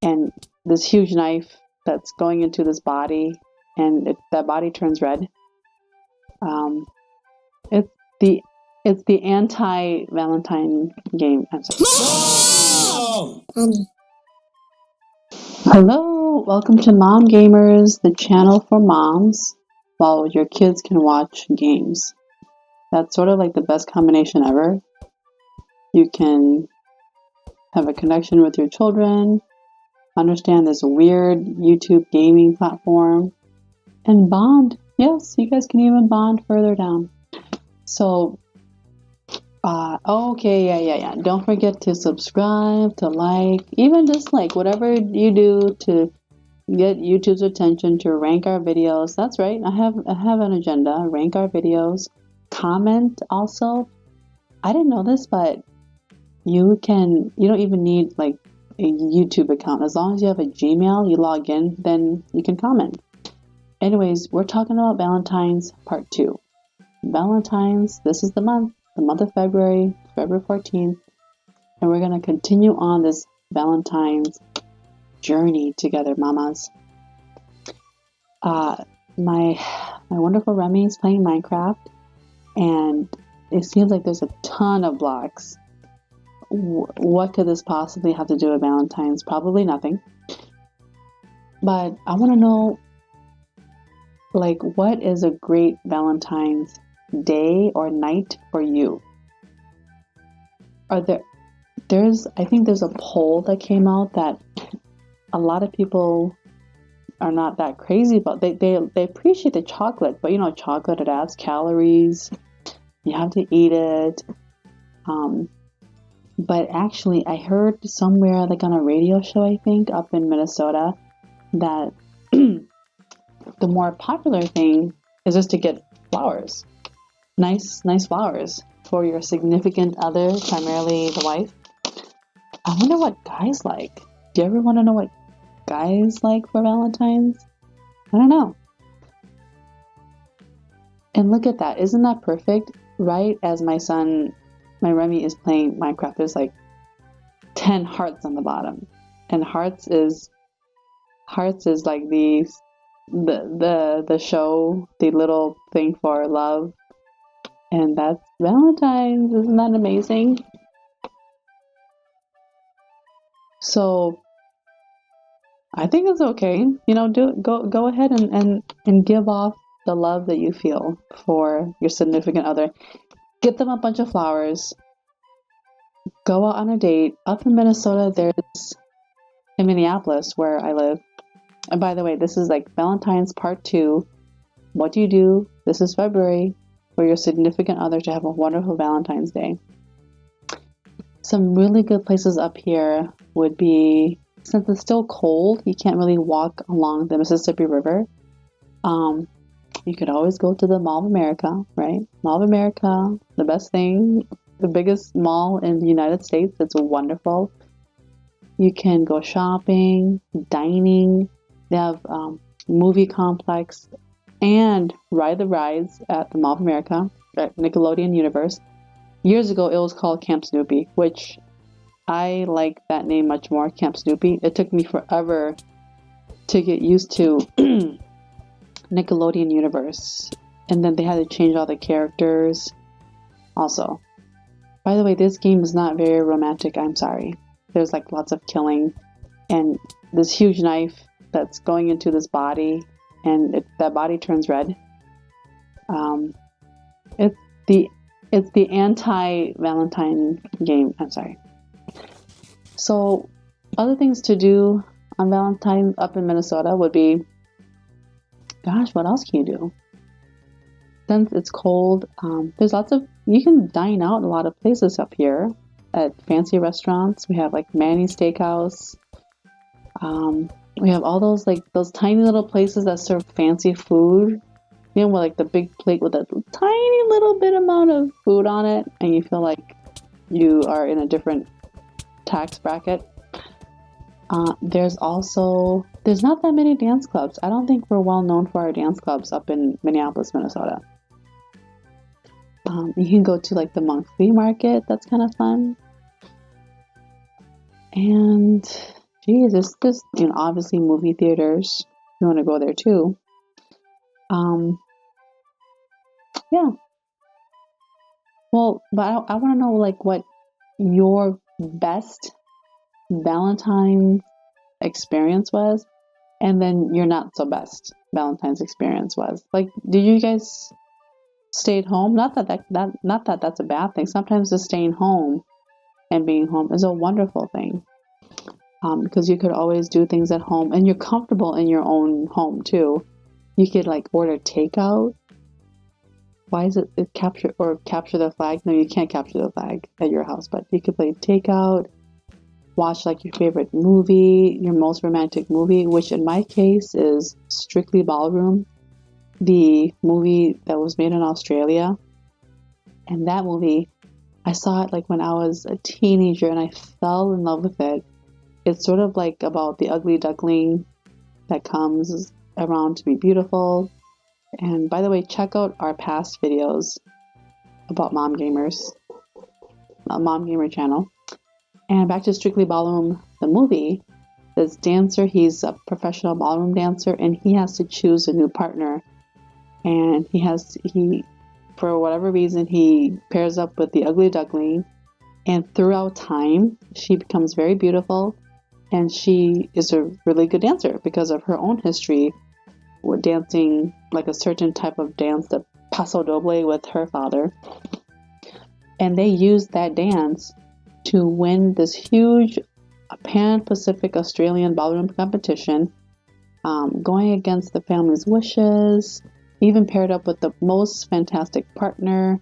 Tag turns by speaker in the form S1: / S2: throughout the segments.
S1: and this huge knife that's going into this body, and that body turns red. It's the anti-Valentine game. I'm sorry. No! Hello, welcome to MomGamers, the channel for moms, while your kids can watch games. That's sort of like the best combination ever. You can have a connection with your children, understand this weird YouTube gaming platform, and bond. Yes, you guys can even bond further down. So, okay, yeah. Don't forget to subscribe, to like, even dislike, whatever you do to get YouTube's attention, to rank our videos. That's right. I have an agenda. Rank our videos. Comment also. I didn't know this, but you don't even need like a YouTube account. As long as you have a Gmail, you log in, then you can comment. Anyways, we're talking about Valentine's Part 2. Valentine's, this is the month of February 14th, and we're going to continue on this Valentine's journey together, mamas. My wonderful Remy is playing Minecraft, and it seems like there's a ton of blocks. What could this possibly have to do with Valentine's? Probably nothing. But I want to know, like, what is a great Valentine's day or night for you? I think there's a poll that came out that a lot of people are not that crazy about. They appreciate the chocolate, but chocolate, it adds calories. You have to eat it. But actually, I heard somewhere, like on a radio show, I think, up in Minnesota, that the more popular thing is just to get flowers. Nice flowers for your significant other, primarily the wife. I wonder what guys like. Do you ever want to know what guys like for Valentine's? I don't know. And look at that. Isn't that perfect? Right as my Remy is playing Minecraft, there's like 10 hearts on the bottom. And hearts is like the show, the little thing for love. And that's Valentine's. Isn't that amazing? So I think it's okay. Go ahead and give off the love that you feel for your significant other. Get them a bunch of flowers. Go out on a date. Up in Minnesota, in Minneapolis, where I live. And by the way, this is like Valentine's Part 2. What do you do? This is February for your significant other to have a wonderful Valentine's Day. Some really good places up here would be, since it's still cold, you can't really walk along the Mississippi River. You could always go to the Mall of America, right? Mall of America, the best thing, the biggest mall in the United States. It's wonderful. You can go shopping, dining. They have movie complex and ride the rides at the Mall of America at Nickelodeon Universe. Years ago, it was called Camp Snoopy, which I like that name much more, Camp Snoopy. It took me forever to get used to Nickelodeon Universe, and then they had to change all the characters. Also, by the way, this game is not very romantic. I'm sorry. There's like lots of killing, and this huge knife that's going into this body, and that body turns red. It's the anti-Valentine game. I'm sorry. So, other things to do on Valentine's up in Minnesota would be, gosh, what else can you do? Since it's cold, there's you can dine out in a lot of places up here at fancy restaurants. We have like Manny's Steakhouse. We have all those tiny little places that serve fancy food. With like the big plate with a tiny little bit amount of food on it, and you feel like you are in a different tax bracket. There's not that many dance clubs. I don't think we're well known for our dance clubs up in Minneapolis, Minnesota. You can go to like the monthly market. That's kind of fun. And geez, this, obviously movie theaters. You want to go there too. Yeah. Well, but I want to know like what your best Valentine's experience was, and then your not so best Valentine's experience was. Like, did you guys stay at home? Not that that's a bad thing. Sometimes just staying home and being home is a wonderful thing. Because you could always do things at home, and you're comfortable in your own home too. You could like order takeout. Why is it capture the flag? No, you can't capture the flag at your house, but you could play takeout, watch like your favorite movie, your most romantic movie, which in my case is Strictly Ballroom, the movie that was made in Australia. And that movie, I saw it like when I was a teenager and I fell in love with it. It's sort of like about the ugly duckling that comes around to be beautiful. And by the way, check out our past videos about MomGamers, Mom Gamer channel. And back to Strictly Ballroom, the movie, this dancer, he's a professional ballroom dancer, and he has to choose a new partner. And he, for whatever reason, he pairs up with the ugly duckling. And throughout time, she becomes very beautiful. And she is a really good dancer because of her own history with dancing like a certain type of dance, the Paso Doble, with her father. And they used that dance to win this huge Pan-Pacific Australian ballroom competition, going against the family's wishes, even paired up with the most fantastic partner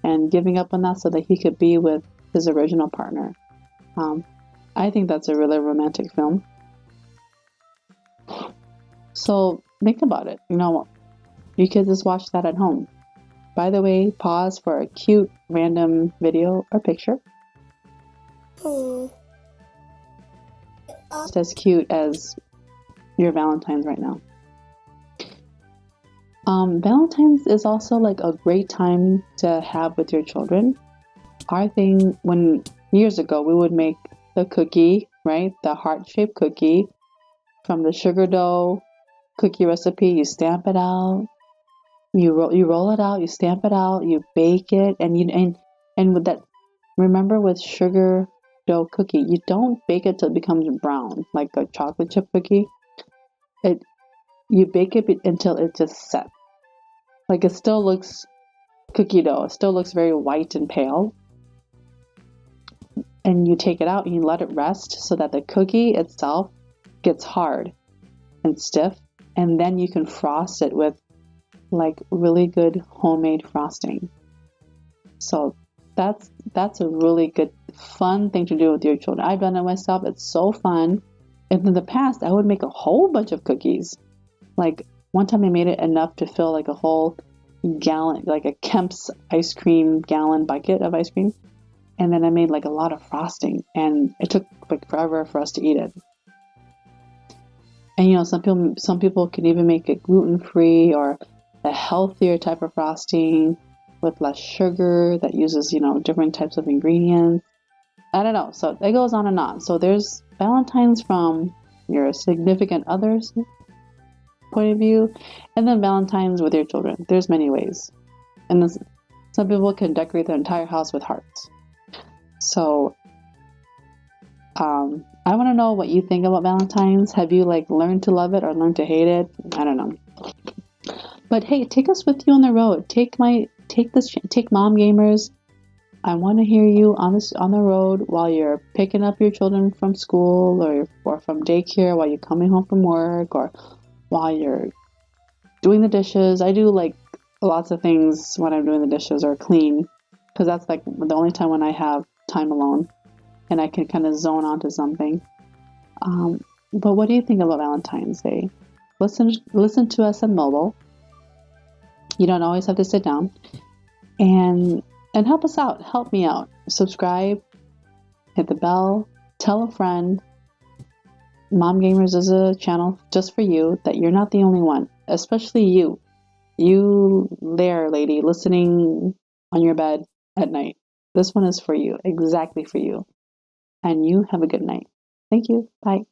S1: and giving up on that so that he could be with his original partner. I think that's a really romantic film. So think about it. You could just watch that at home. By the way, pause for a cute random video or picture. Just as cute as your Valentine's right now. Valentine's is also like a great time to have with your children. Our thing, when years ago, we would make the cookie, right? The heart-shaped cookie from the sugar dough cookie recipe. You stamp it out. You roll it out. You stamp it out. You bake it, and with that, remember with sugar dough cookie, you don't bake it till it becomes brown like a chocolate chip cookie. You bake it until it just sets. Like it still looks cookie dough. It still looks very white and pale. And you take it out and you let it rest so that the cookie itself gets hard and stiff. And then you can frost it with like really good homemade frosting. So that's a really good, fun thing to do with your children. I've done it myself. It's so fun. And in the past, I would make a whole bunch of cookies. Like one time I made it enough to fill like a whole gallon, like a Kemp's ice cream gallon bucket of ice cream. And then I made like a lot of frosting, and it took like forever for us to eat it. And some people can even make it gluten-free or a healthier type of frosting with less sugar that uses, different types of ingredients. I don't know. So it goes on and on. So there's Valentine's from your significant other's point of view, and then Valentine's with your children. There's many ways. And some people can decorate their entire house with hearts. So, I want to know what you think about Valentine's. Have you like learned to love it or learned to hate it? I don't know. But hey, take us with you on the road. Take Mom Gamers. I want to hear you on the road while you're picking up your children from school or from daycare, while you're coming home from work, or while you're doing the dishes. I do like lots of things when I'm doing the dishes or clean, because that's like the only time when I have time alone and I can kind of zone onto something. But what do you think about Valentine's Day? Listen to us on mobile. You don't always have to sit down, and help us out. Help me out. Subscribe, hit the bell, tell a friend. Mom Gamers is a channel just for you, that you're not the only one, especially you. You there, lady, listening on your bed at night. This one is for you, exactly for you. And you have a good night. Thank you. Bye.